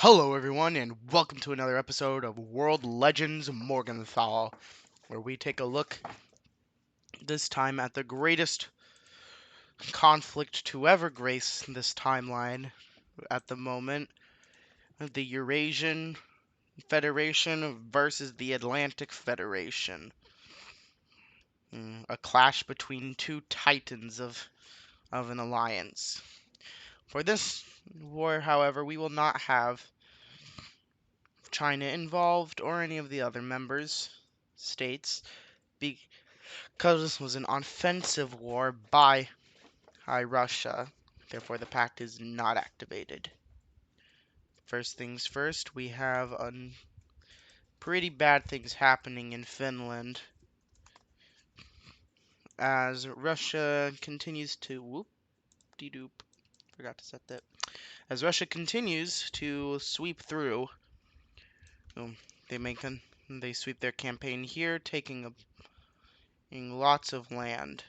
Hello, everyone, and welcome to another episode of World Legends Morgenthau, where we take a look this time at the greatest conflict to ever grace this timeline at the moment, the Eurasian Federation versus the Atlantic Federation. A clash between two titans of an alliance. For this war, however, we will not have China involved or any of the other members states, because this was an offensive war by Russia. Therefore, the pact is not activated. First things first, we have pretty bad things happening in Finland as Russia continues to whoop-de-doop. Forgot to set that. As Russia continues to sweep through, um, they sweep their campaign here, taking lots of land.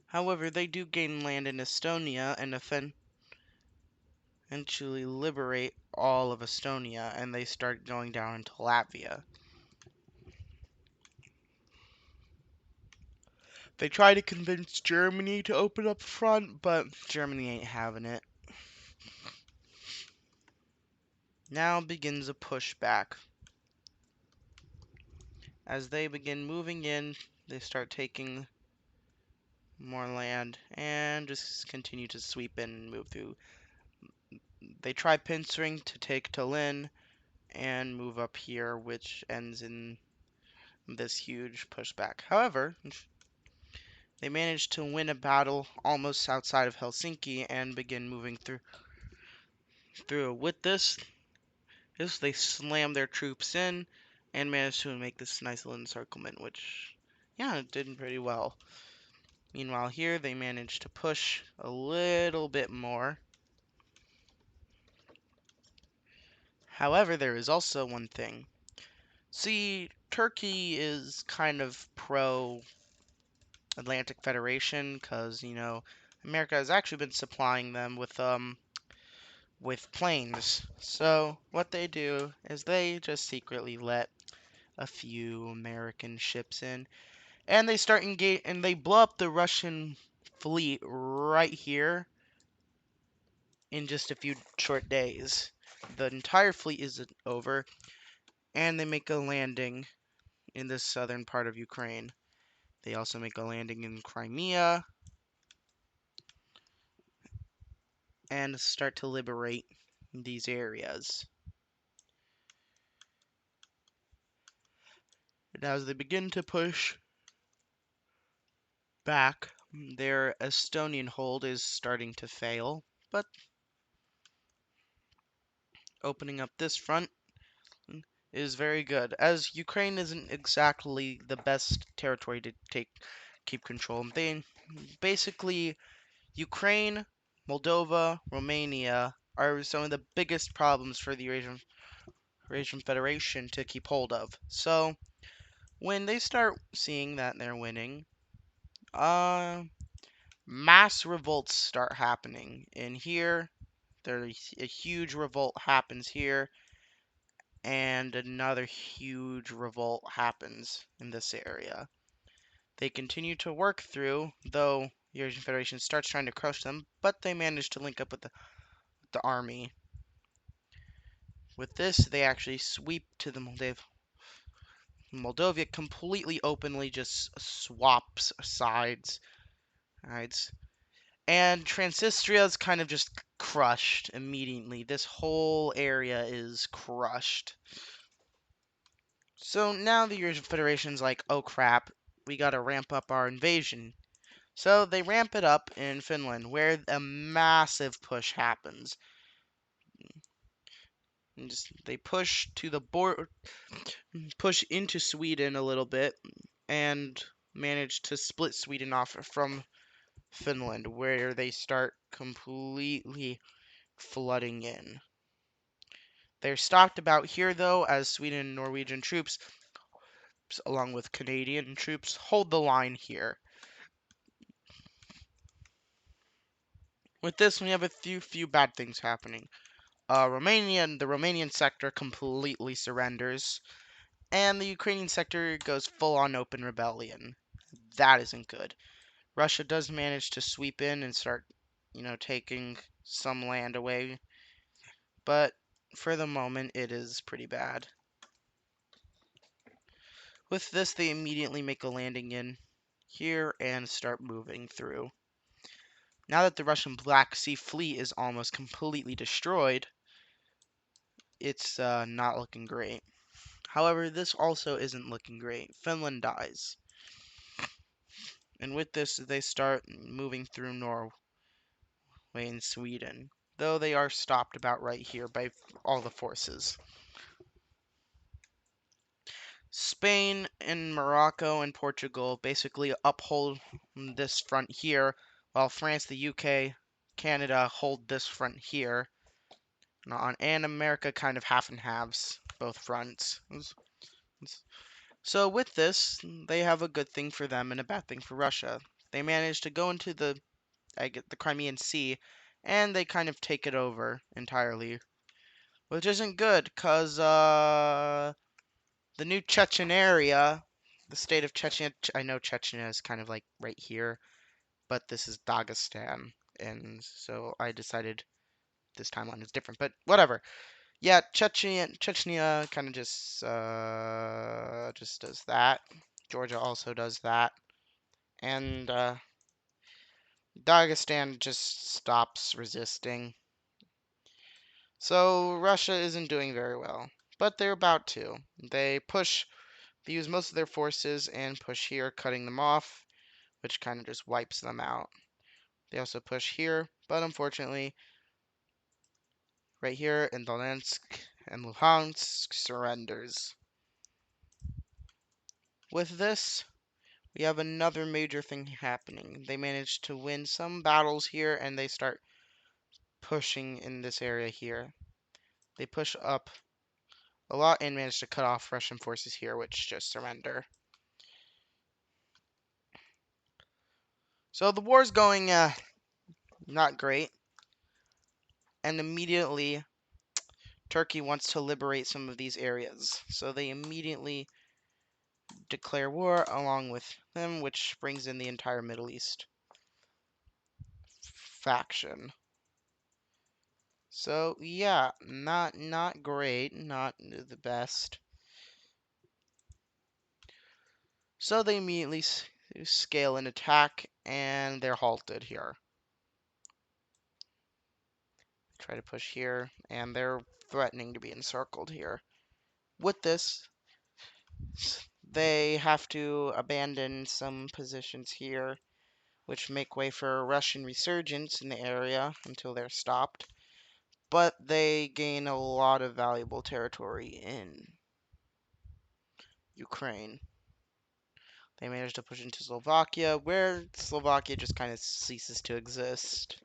However, they do gain land in Estonia and eventually liberate all of Estonia, and they start going down into Latvia. They try to convince Germany to open up front, but Germany ain't having it. Now begins a pushback. As they begin moving in, they start taking more land and just continue to sweep in and move through. They try pincering to take Tallinn and move up here, which ends in this huge pushback. However, they managed to win a battle almost outside of Helsinki and begin moving through. With this, they slammed their troops in and managed to make this nice little encirclement, which, yeah, it did pretty well. Meanwhile, here they managed to push a little bit more. However, there is also one thing. See, Turkey is kind of pro Atlantic Federation because, America has actually been supplying them with planes. So what they do is they just secretly let a few American ships in, and they start engage and they blow up the Russian fleet right here in just a few short days. The entire fleet is over, and they make a landing in the southern part of Ukraine. They also make a landing in Crimea and start to liberate these areas. And as they begin to push back, their Estonian hold is starting to fail, but opening up this front is very good, as Ukraine isn't exactly the best territory to keep control. They basically Ukraine, Moldova, Romania are some of the biggest problems for the Eurasian Federation to keep hold of. So when they start seeing that they're winning, mass revolts start happening. In here, there's a huge revolt happens here, and another huge revolt happens in this area. They continue to work through, though the Eurasian Federation starts trying to crush them, but they manage to link up with the army. With this, they actually sweep to the Moldova completely openly just swaps sides. And Transnistria is kind of just crushed immediately. This whole area is crushed. So now the Eurasian Federation's like, oh crap, we gotta ramp up our invasion. So they ramp it up in Finland, where a massive push happens. They push to the border, push into Sweden a little bit, and manage to split Sweden off from Finland, where they start completely flooding in. They're stopped about here, though, as Sweden and Norwegian troops, along with Canadian troops, hold the line here. With this, we have a few bad things happening. The Romanian sector completely surrenders, and the Ukrainian sector goes full on open rebellion. That isn't good. Russia does manage to sweep in and start, taking some land away, but for the moment, it is pretty bad. With this, they immediately make a landing in here and start moving through. Now that the Russian Black Sea fleet is almost completely destroyed, it's not looking great. However, this also isn't looking great. Finland dies. And with this, they start moving through Norway and Sweden, though they are stopped about right here by all the forces. Spain and Morocco and Portugal basically uphold this front here, while France, the UK, Canada hold this front here. And America kind of half and halves both fronts. So with this, they have a good thing for them and a bad thing for Russia. They manage to go into the Crimean Sea, and they kind of take it over entirely, which isn't good, cause the new Chechen area, the state of Chechnya. I know Chechnya is kind of like right here, but this is Dagestan, and so I decided this timeline is different. But whatever. Yeah, Chechnya kind of just does that. Georgia also does that, and Dagestan just stops resisting. So Russia isn't doing very well, but they're about to. They use most of their forces and push here, cutting them off, which kind of just wipes them out. They also push here, but unfortunately, right here in Donetsk and Luhansk surrenders. With this, we have another major thing happening. They manage to win some battles here, and they start pushing in this area here. They push up a lot and manage to cut off Russian forces here, which just surrender. So the war's going not great, and immediately Turkey wants to liberate some of these areas. So they immediately declare war along with them, which brings in the entire Middle East faction. So yeah, not great, not the best. So they immediately scale an attack, and they're halted here. Try to push here, and they're threatening to be encircled here. With this, they have to abandon some positions here, which make way for a Russian resurgence in the area until they're stopped. But they gain a lot of valuable territory in Ukraine. They manage to push into Slovakia, where Slovakia just kind of ceases to exist.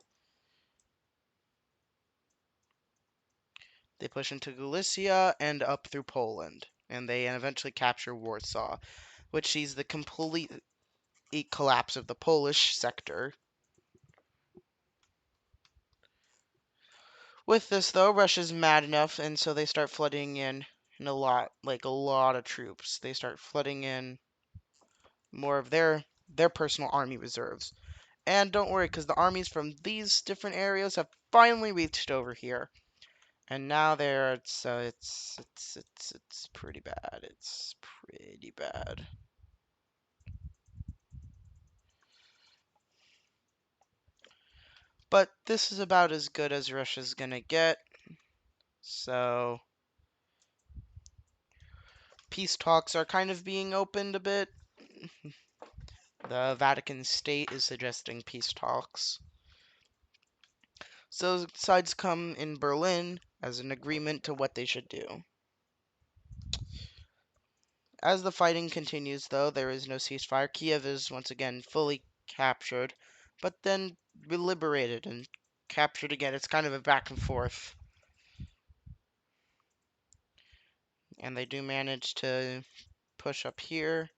They push into Galicia and up through Poland, and they eventually capture Warsaw, which sees the complete collapse of the Polish sector. With this, though, Russia's mad enough, and so they start flooding in a lot of troops. They start flooding in more of their personal army reserves. And don't worry, because the armies from these different areas have finally reached over here. And now it's pretty bad. It's pretty bad. But this is about as good as Russia's gonna get. So peace talks are kind of being opened a bit. The Vatican State is suggesting peace talks. So sides come in Berlin as an agreement to what they should do. As the fighting continues, though, there is no ceasefire. Kiev is once again fully captured, but then liberated and captured again. It's kind of a back and forth. And they do manage to push up here.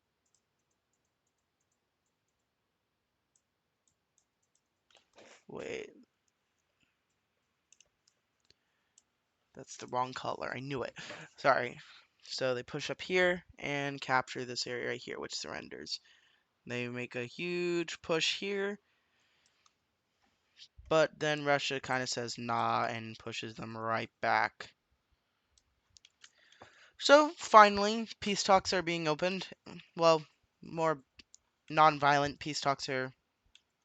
Wait. That's the wrong color. I knew it. Sorry. So they push up here and capture this area right here, which surrenders. They make a huge push here, but then Russia kind of says nah and pushes them right back. So finally, peace talks are being opened. Well, more non-violent peace talks are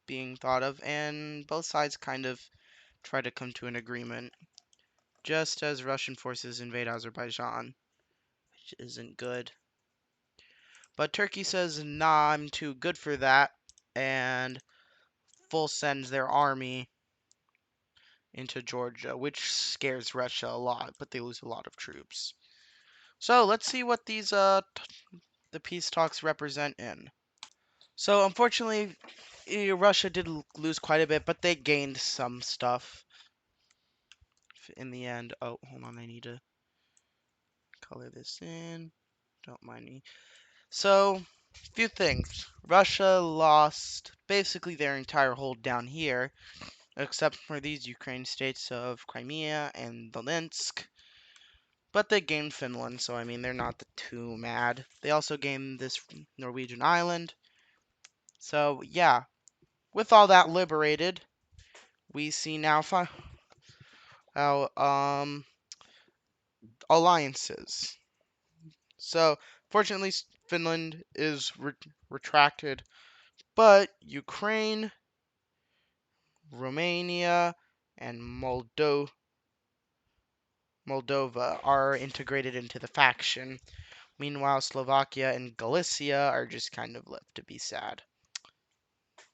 being thought of, and both sides kind of try to come to an agreement, just as Russian forces invade Azerbaijan, which isn't good. But Turkey says, nah, I'm too good for that, and full sends their army into Georgia, which scares Russia a lot, but they lose a lot of troops. So let's see what these the peace talks represent in. So unfortunately, Russia did lose quite a bit, but they gained some stuff in the end. Oh, hold on, I need to color this in. Don't mind me. So, few things. Russia lost basically their entire hold down here, except for these Ukraine states of Crimea and Donetsk. But they gained Finland, so I mean, they're not too mad. They also gained this Norwegian island. So, yeah, with all that liberated, we see now how alliances. So, fortunately, Finland is retracted, but Ukraine, Romania, and Moldova are integrated into the faction. Meanwhile, Slovakia and Galicia are just kind of left to be sad.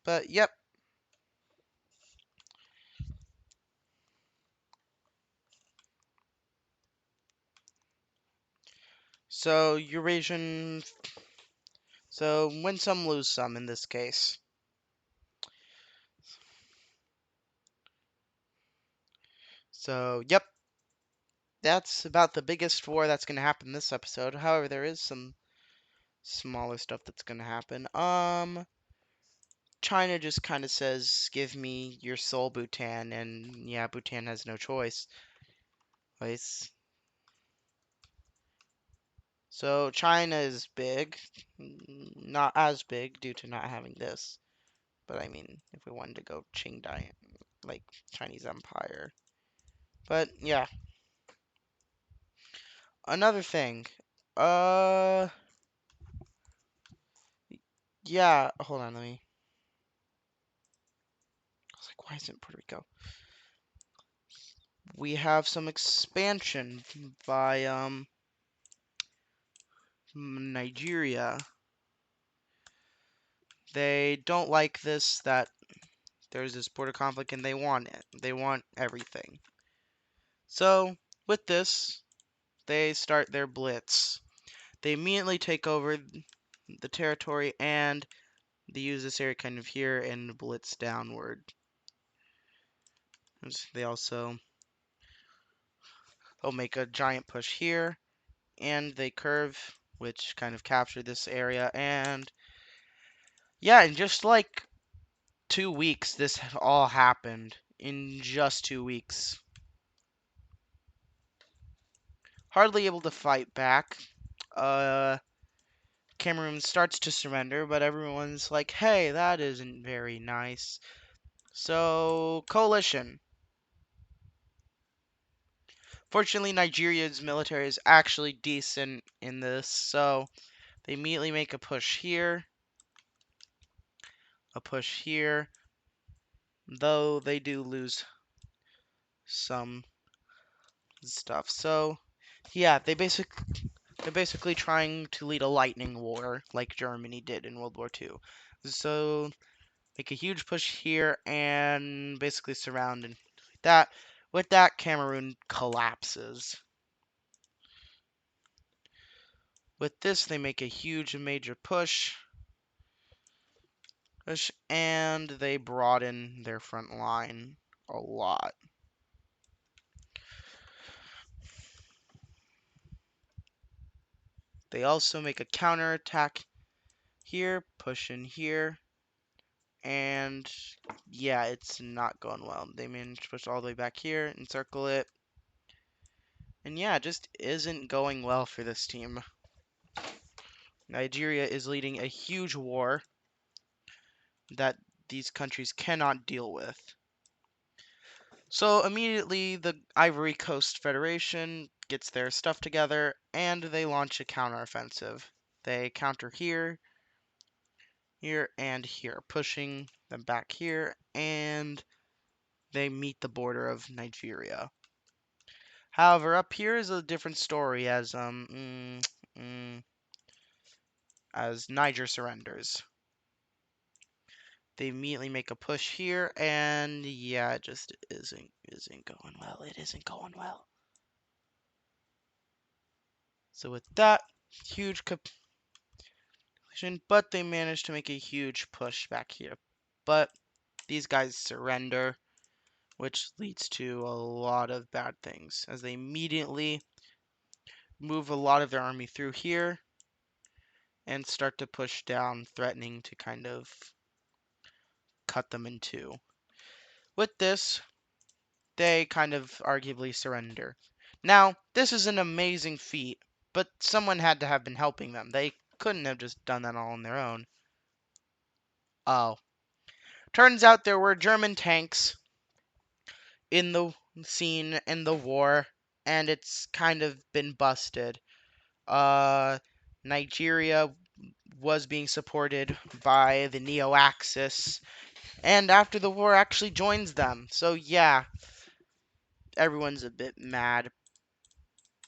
But yep. So Eurasian. So win some, lose some in this case. So yep. That's about the biggest war that's going to happen this episode. However, there is some smaller stuff that's going to happen. China just kind of says, "Give me your soul, Bhutan," and yeah, Bhutan has no choice. Place. So China is big, not as big due to not having this. But I mean, if we wanted to go Qingdai, like Chinese Empire. But yeah, another thing. Uh, yeah. Hold on, let me. I was like, why isn't Puerto Rico? We have some expansion by Nigeria. They don't like this that there's this border conflict and they want it. They want everything. So with this, they start their blitz. They immediately take over the territory and they use this area kind of here and blitz downward. They also make a giant push here and they curve, which kind of capture this area. And yeah, in just like 2 weeks, this all happened in just 2 weeks. Hardly able to fight back. Cameroon starts to surrender, but everyone's like, hey, that isn't very nice. So, coalition. Fortunately, Nigeria's military is actually decent in this, so they immediately make a push here, though they do lose some stuff. So, yeah, they're basically trying to lead a lightning war like Germany did in World War II. So, make a huge push here and basically surround and that. With that, Cameroon collapses. With this, they make a huge major push, and they broaden their front line a lot. They also make a counterattack here, push in here, and yeah, it's not going well. They manage to push all the way back here, encircle it, And yeah, it just isn't going well for this team. Nigeria is leading a huge war that these countries cannot deal with. So immediately the Ivory Coast Federation gets their stuff together and they launch a counteroffensive. They counter here, here, and here, pushing them back here, and they meet the border of Nigeria. However, up here is a different story as Niger surrenders. They immediately make a push here, and yeah, it just isn't going well. It isn't going well. So with that, huge completion, but they managed to make a huge push back here. But these guys surrender, which leads to a lot of bad things, as they immediately move a lot of their army through here and start to push down, threatening to kind of cut them in two. With this, they kind of arguably surrender. Now, this is an amazing feat, but someone had to have been helping them. They couldn't have just done that all on their own. Oh. Turns out there were German tanks in the scene in the war, and it's kind of been busted. Nigeria was being supported by the Neo-Axis, and after the war actually joins them. So yeah, everyone's a bit mad,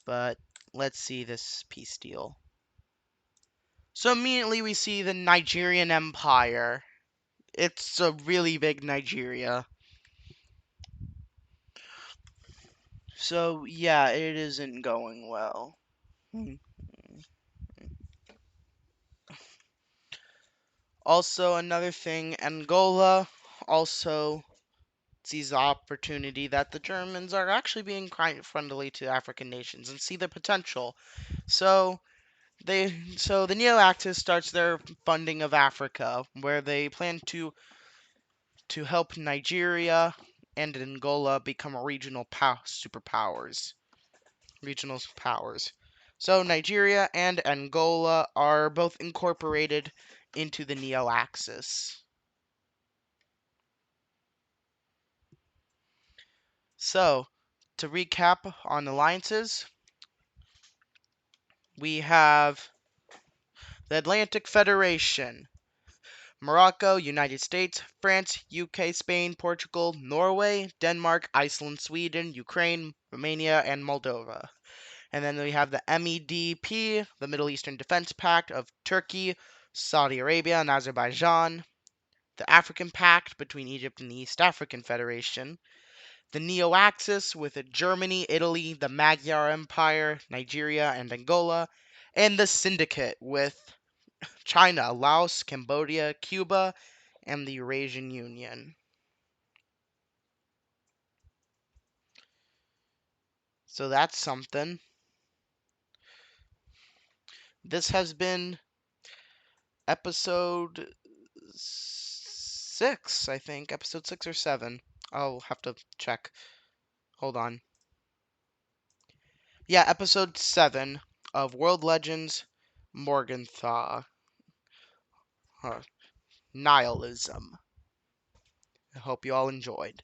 but let's see this peace deal. So immediately we see the Nigerian Empire. It's a really big Nigeria. So yeah, it isn't going well. Also, another thing, Angola also sees the opportunity that the Germans are actually being quite friendly to African nations and see the potential. So the Neo-Axis starts their funding of Africa, where they plan to help Nigeria and Angola become regional superpowers. Regional powers. So Nigeria and Angola are both incorporated into the Neo-Axis. So, to recap on alliances, we have the Atlantic Federation, Morocco, United States, France, UK, Spain, Portugal, Norway, Denmark, Iceland, Sweden, Ukraine, Romania, and Moldova. And then we have the MEDP, the Middle Eastern Defense Pact of Turkey, Saudi Arabia, and Azerbaijan, the African Pact between Egypt and the East African Federation, the Neo-Axis with Germany, Italy, the Magyar Empire, Nigeria, and Angola, and the Syndicate with China, Laos, Cambodia, Cuba, and the Eurasian Union. So that's something. This has been episode 6, I think. Episode 6 or 7. I'll have to check. Hold on. Yeah, episode 7 of World Legends Morgenthau. Nihilism. I hope you all enjoyed.